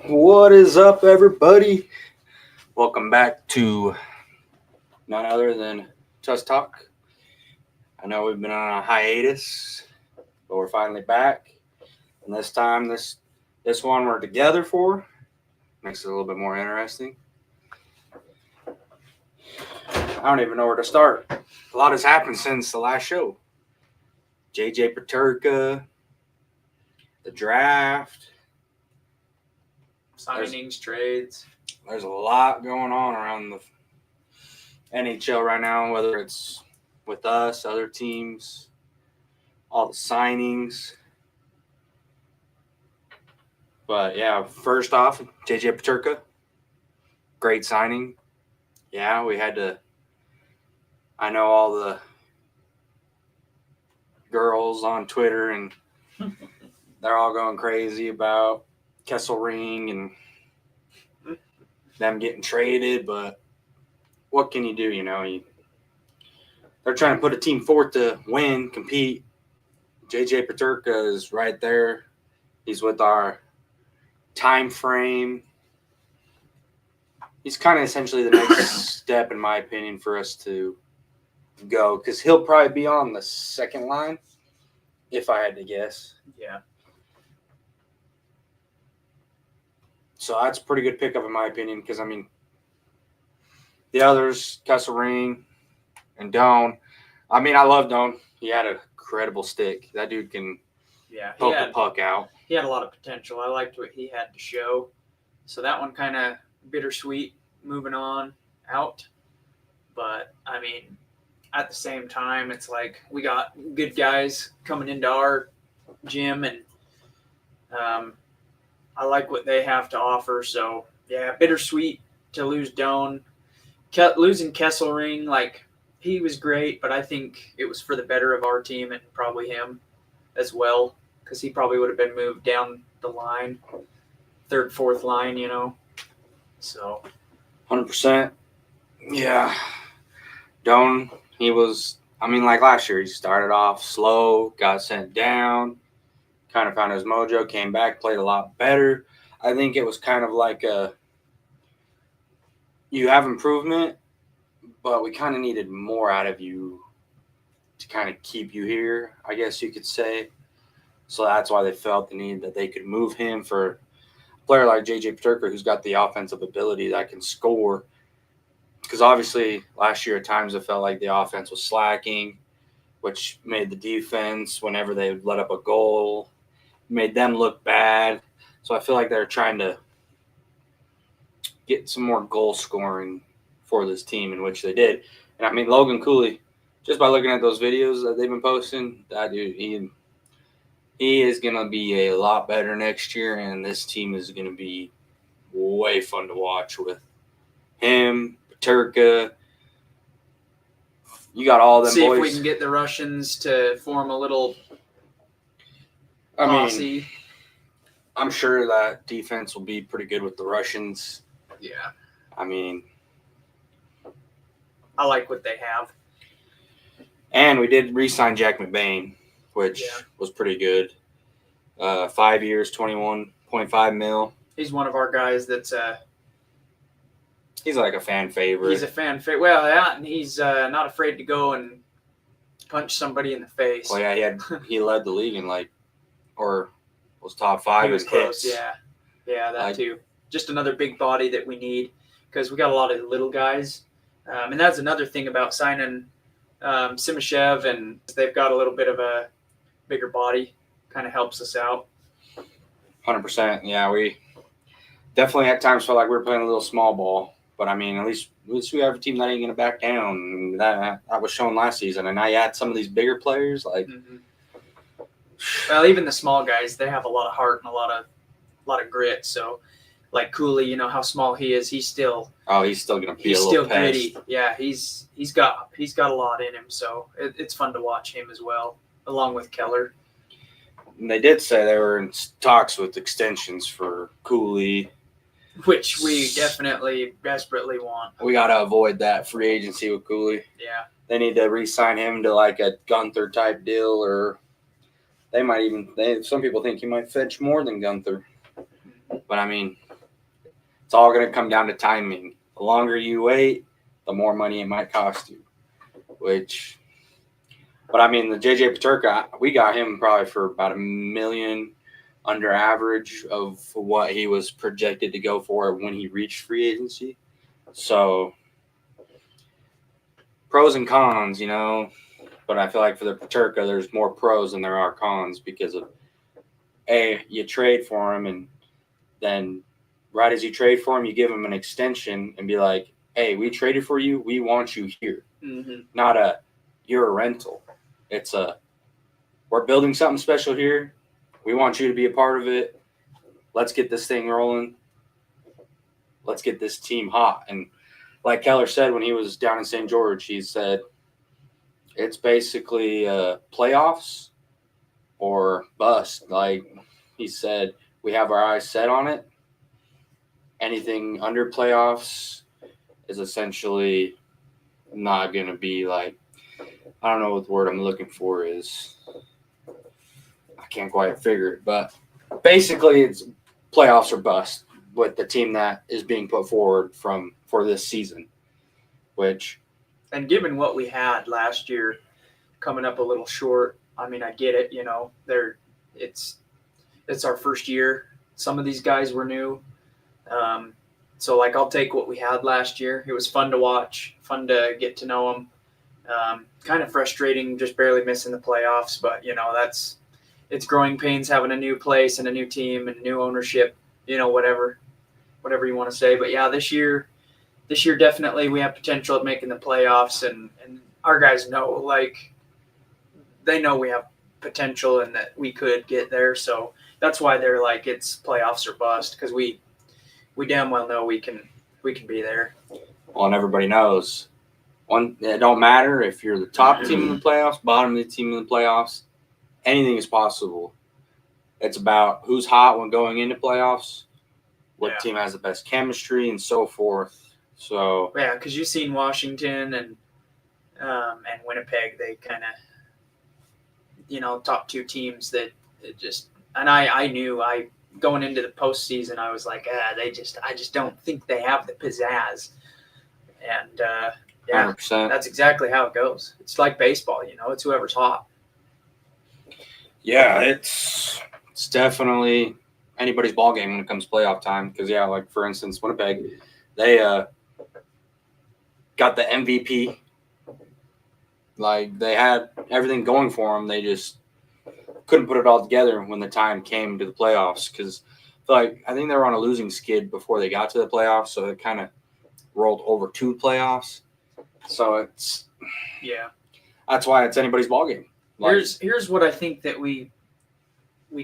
What is up, everybody? Welcome back to none other than Just Talk. I know we've been on a hiatus, but we're finally back. And this time, this one we're together for makes it a little bit more interesting. I don't even know where to start. A lot has happened since the last show. JJ Peterka, the draft. Signings, trades. There's a lot going on around the NHL right now, whether it's with us, other teams, all the signings. But yeah, first off, JJ Peterka, great signing. Yeah, we had to. I know all the girls on Twitter, and they're all going crazy about Kesselring and them getting traded. But what can you do? They're trying to put a team forth to win, compete. JJ Peterka is right there. He's with our time frame. He's kind of essentially the next step, in my opinion, for us to go, because he'll probably be on the second line, if I had to guess. Yeah. So that's a pretty good pickup, in my opinion, because, the others, Kesselring and Doan. I love Doan. He had a credible stick. That dude can poke the puck out. He had a lot of potential. I liked what he had to show. So that one kind of bittersweet moving on out. But, at the same time, it's like we got good guys coming into our gym, and I like what they have to offer. So, yeah, bittersweet to lose Doan. Losing Kesselring, he was great, but I think it was for the better of our team and probably him as well, because he probably would have been moved down the line, third, fourth line, So. 100%. Yeah. Doan, he was, last year, he started off slow, got sent down, kind of found his mojo, came back, played a lot better. I think it was kind of like you have improvement, but we kind of needed more out of you to kind of keep you here, I guess you could say. So that's why they felt the need that they could move him for a player like JJ Peterka, who's got the offensive ability that can score. Because obviously last year at times it felt like the offense was slacking, which made the defense, whenever they let up a goal, made them look bad. So I feel like they're trying to get some more goal scoring for this team, in which they did. And Logan Cooley, just by looking at those videos that they've been posting, that dude, he is going to be a lot better next year, and this team is going to be way fun to watch with him, Peterka. You got all them See boys. If we can get the Russians to form a little posse. I'm sure that defense will be pretty good with the Russians. Yeah. I like what they have. And we did re-sign Jack McBain, which was pretty good. 5 years, $21.5 million. He's one of our guys that's he's like a fan favorite. He's a fan favorite. Well, yeah, and he's not afraid to go and punch somebody in the face. Well, yeah, he led the league in or was top 5 in hits. Yeah, that too. Just another big body that we need, because we got a lot of little guys. And that's another thing about signing Simashev, and they've got a little bit of a bigger body, kind of helps us out. 100%. Yeah, we definitely at times felt like we were playing a little small ball, but at least we have a team that ain't gonna back down. That was shown last season, and now you add some of these bigger players like. Mm-hmm. Well, even the small guys, they have a lot of heart and a lot of grit. So, like Cooley, how small he is, he's still. Oh, he's still gonna be he's a little still gritty. Yeah, he's got a lot in him. So it's fun to watch him as well, along with Keller. And they did say they were in talks with extensions for Cooley, which we definitely desperately want. We gotta avoid that free agency with Cooley. Yeah, they need to re-sign him to like a Gunther type deal, or they might even. Some people think he might fetch more than Gunther. But It's all going to come down to timing. The longer you wait, the more money it might cost you. But I mean, the JJ Peterka, we got him probably for about $1 million under average of what he was projected to go for when he reached free agency. So pros and cons, but I feel like for the Peterka, there's more pros than there are cons because of you trade for him, and then right as you trade for him, you give him an extension and be like, hey, we traded for you. We want you here. Mm-hmm. Not you're a rental. It's we're building something special here. We want you to be a part of it. Let's get this thing rolling. Let's get this team hot. And like Keller said when he was down in St. George, he said it's basically playoffs or bust. Like he said, we have our eyes set on it. Anything under playoffs is essentially not going to be like, I don't know what the word I'm looking for is. I can't quite figure it, but basically it's playoffs or bust with the team that is being put forward for this season, and given what we had last year, coming up a little short. I mean, I get it. It's our first year. Some of these guys were new. So like I'll take what we had last year. It was fun to watch, fun to get to know them. Kind of frustrating, just barely missing the playoffs, but it's growing pains having a new place and a new team and new ownership. Whatever you want to say. But yeah, this year definitely we have potential of making the playoffs, and our guys know, they know we have potential and that we could get there. So that's why they're like, it's playoffs or bust, because we damn well know we can be there. Well, and everybody knows it don't matter if you're the top team in the playoffs, bottom of the team in the playoffs, anything is possible. It's about who's hot when going into playoffs, what team has the best chemistry, and so forth. So yeah, because you've seen Washington and Winnipeg, they kind of top two teams that it just. And I knew going into the postseason, I was like, I just don't think they have the pizzazz. And 100%. That's exactly how it goes. It's like baseball, it's whoever's hot. Yeah, it's definitely anybody's ball game when it comes playoff time. Because like for instance, Winnipeg, they got the MVP. Like they had everything going for them. They just couldn't put it all together when the time came to the playoffs. Because I think they were on a losing skid before they got to the playoffs, so it kind of rolled over to playoffs. So that's why it's anybody's ball game. Here's what I think that we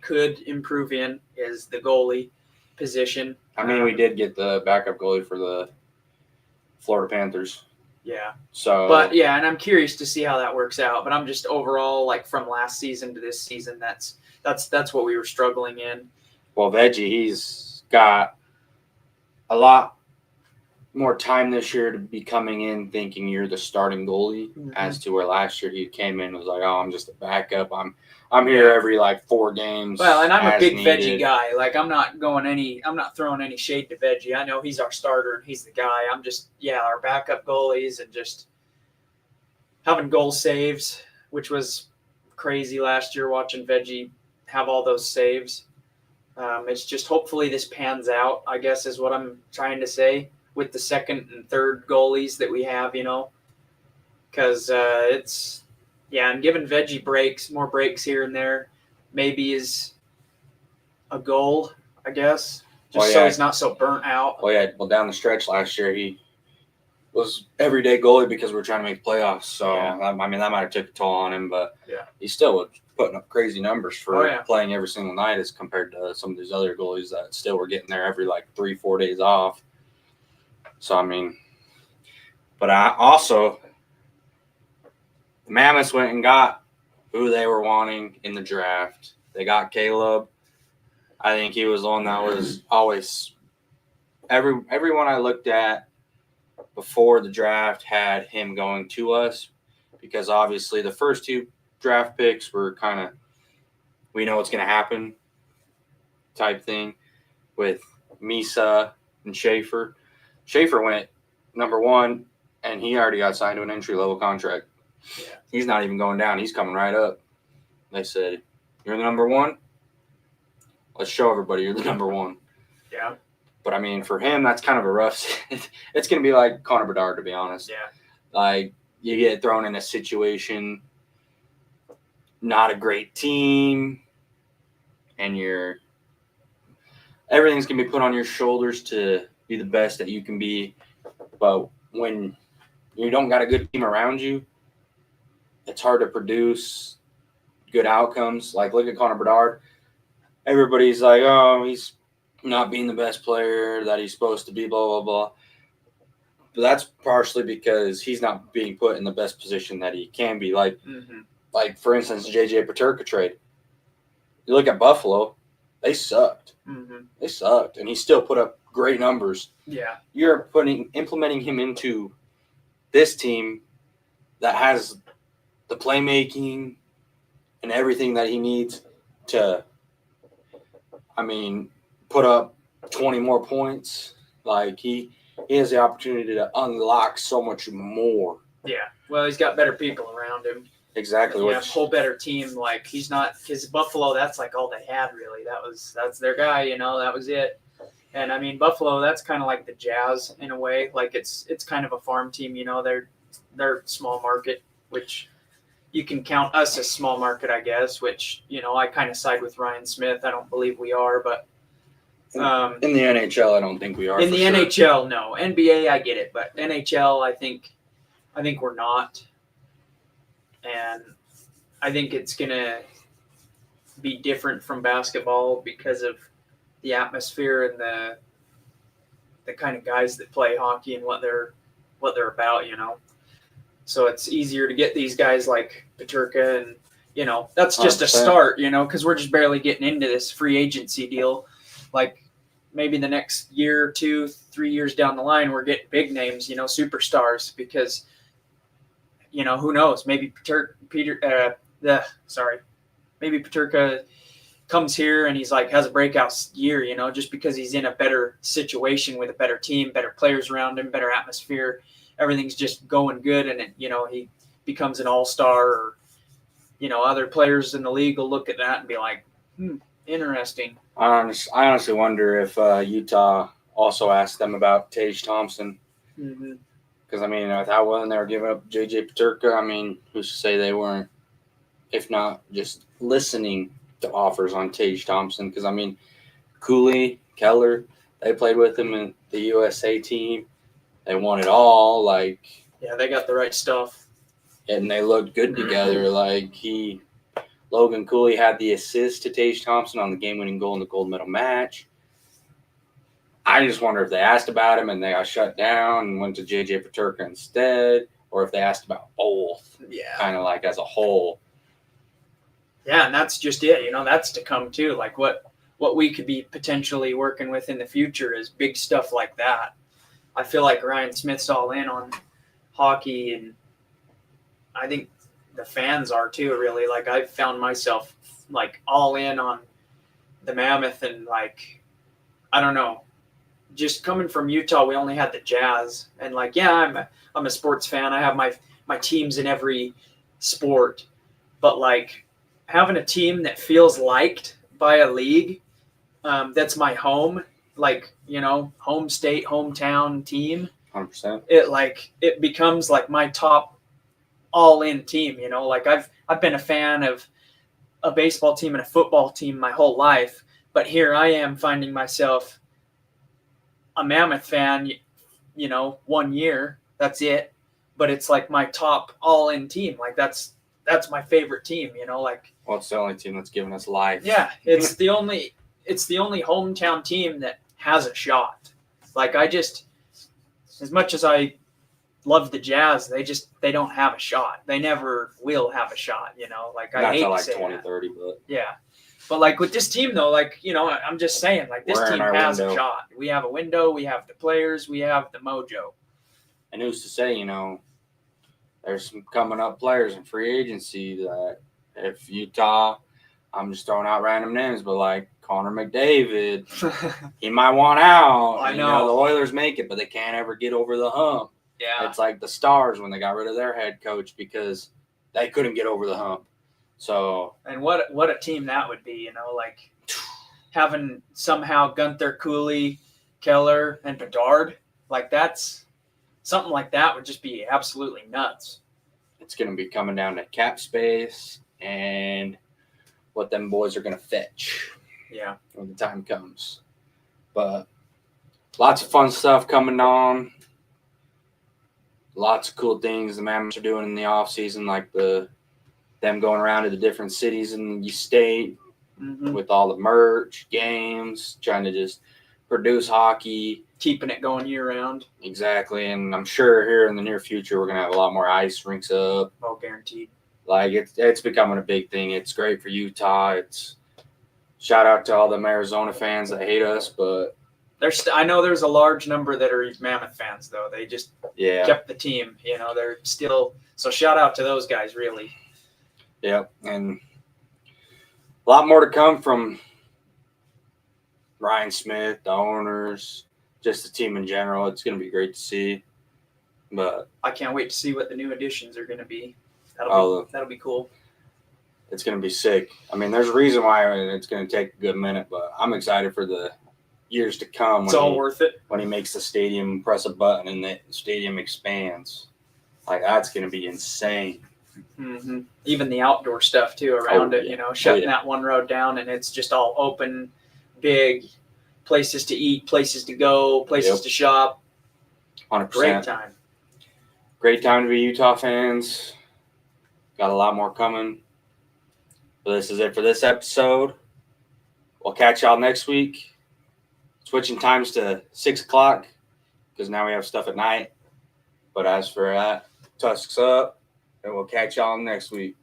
could improve in is the goalie position. I mean, we did get the backup goalie for the Florida Panthers. Yeah. So, but and I'm curious to see how that works out. But I'm just overall, like from last season to this season, that's what we were struggling in. Well, Veggie, he's got a lot more time this year to be coming in thinking you're the starting goalie, as to where last year he came in and was like, oh, I'm just a backup. I'm here every 4 games. Well, and I'm a big needed. Veggie guy. Like I'm not throwing any shade to Veggie. I know he's our starter and he's the guy. I'm just our backup goalies, and just having goal saves, which was crazy last year watching Veggie have all those saves. It's just hopefully this pans out, I guess is what I'm trying to say, with the second and third goalies that we have, because it's and giving Veggie more breaks here and there, maybe is a goal, I guess, just so he's not so burnt out. Well, down the stretch last year, he was everyday goalie because we were trying to make playoffs. So, I mean, that might have took a toll on him, but he still was putting up crazy numbers for playing every single night as compared to some of these other goalies that still were getting there every 3-4 days off. So, I mean, but I also, the Mammoths went and got who they were wanting in the draft. They got Caleb. I think he was the one that was always everyone I looked at before the draft had him going to us, because obviously the first 2 draft picks were kind of, we know what's going to happen type thing with Misa, and Schaefer. Schaefer went number 1, and he already got signed to an entry-level contract. Yeah. He's not even going down. He's coming right up. They said, you're the number 1? Let's show everybody you're the number 1. Yeah. But, I mean, for him, that's kind of a rough – it's going to be like Connor Bedard, to be honest. Yeah. Like, you get thrown in a situation, not a great team, and everything's going to be put on your shoulders to be the best that you can be. But when you don't got a good team around you, it's hard to produce good outcomes. Like, look at Connor Bedard. Everybody's like, oh, he's not being the best player that he's supposed to be, blah, blah, blah. But that's partially because he's not being put in the best position that he can be. Like, for instance, JJ Peterka trade. You look at Buffalo, they sucked. They sucked, and he still put up great numbers. Yeah. You're implementing him into this team that has the playmaking and everything that he needs to, put up 20 more points. Like, he has the opportunity to unlock so much more. Yeah. Well, he's got better people around him. Exactly. Yeah, a whole better team. Like, he's not – because Buffalo, that's like all they had, really. That's their guy, that was it. And, Buffalo, that's kind of like the Jazz in a way. Like, it's kind of a farm team, they're small market, which you can count us as small market, I guess, which, I kind of side with Ryan Smith. I don't believe we are, but in the NHL, I don't think we are. In the NHL, no. NBA, I get it, but NHL, I think we're not. And I think it's going to be different from basketball because of the atmosphere and the kind of guys that play hockey and what they're about, So it's easier to get these guys like Peterka and, that's just 100%. A start, because we're just barely getting into this free agency deal. Like, maybe the next year, 2, 3 years down the line, we're getting big names, superstars, because – who knows? Maybe maybe Peterka comes here and he's like has a breakout year, just because he's in a better situation with a better team, better players around him, better atmosphere. Everything's just going good, and he becomes an all-star, or other players in the league will look at that and be like, interesting. I honestly wonder if Utah also asked them about Tage Thompson. Because, with how well they were giving up JJ Peterka, who's to say they weren't, if not just listening to offers on Tage Thompson? Because, Cooley, Keller, they played with him in the USA team. They won it all. Yeah, they got the right stuff. And they looked good together. Logan Cooley had the assist to Tage Thompson on the game-winning goal in the gold medal match. I just wonder if they asked about him and they got shut down and went to JJ Peterka instead, or if they asked about both. Yeah. Kind of like as a whole. Yeah, and that's just it. That's to come too. Like what we could be potentially working with in the future is big stuff like that. I feel like Ryan Smith's all in on hockey, and I think the fans are too, really. Like, I've found myself all in on the Mammoth, and I don't know. Just coming from Utah, we only had the Jazz, and I'm a sports fan. I have my teams in every sport, but having a team that feels liked by a league, that's my home, home state, hometown team. 100%. It becomes my top all-in team. I've been a fan of a baseball team and a football team my whole life, but here I am finding myself a Mammoth fan, 1 year, that's it. But it's my top all-in team. That's my favorite team, Well, it's the only team that's given us life. Yeah, it's the only hometown team that has a shot. As much as I love the Jazz, they don't have a shot. They never will have a shot, I hate to say 2030, but yeah. But with this team though, I'm just saying, this team has a shot. We have a window, we have the players, we have the mojo. And who's to say, there's some coming up players in free agency that if Utah, I'm just throwing out random names, but Connor McDavid. He might want out. I And, know. the Oilers make it, but they can't ever get over the hump. Yeah. It's like the Stars when they got rid of their head coach because they couldn't get over the hump. So, And what a team that would be, like having somehow Gunther, Cooley, Keller, and Bedard. Like that's something like that would just be absolutely nuts. it's going to be coming down to cap space and what them boys are going to fetch Yeah. when the time comes. But lots of fun stuff coming on. Lots of cool things the Mammoths are doing in the off season, like them going around to the different cities in the state Mm-hmm. with all the merch, games, trying to just produce hockey. Keeping it going year round. Exactly, and I'm sure here in the near future we're gonna have a lot more ice rinks up. Oh, guaranteed. Like it's becoming a big thing. It's great for Utah. It's shout out to all them Arizona fans that hate us, but I know there's a large number that are Mammoth fans, though. They just yeah, kept the team. They're still. So shout out to those guys, really. yep, and a lot more to come from Ryan Smith, the owners, just the team in general. It's going to be great to see. But I can't wait to see what the new additions are going to be. That'll be cool. It's going to be sick. I mean, there's a reason why it's going to take a good minute, but I'm excited for the years to come. It's all worth it. When he makes the stadium press a button and the stadium expands. Like, that's going to be insane. Mm-hmm. Even the outdoor stuff, too, around it, shutting that one road down, and it's just all open, big places to eat, places to go, places to shop. 100%. Great time. Great time to be Utah fans. Got a lot more coming. But this is it for this episode. We'll catch y'all next week. Switching times to 6 o'clock because now we have stuff at night. But as for that, tusks up, and we'll catch y'all next week.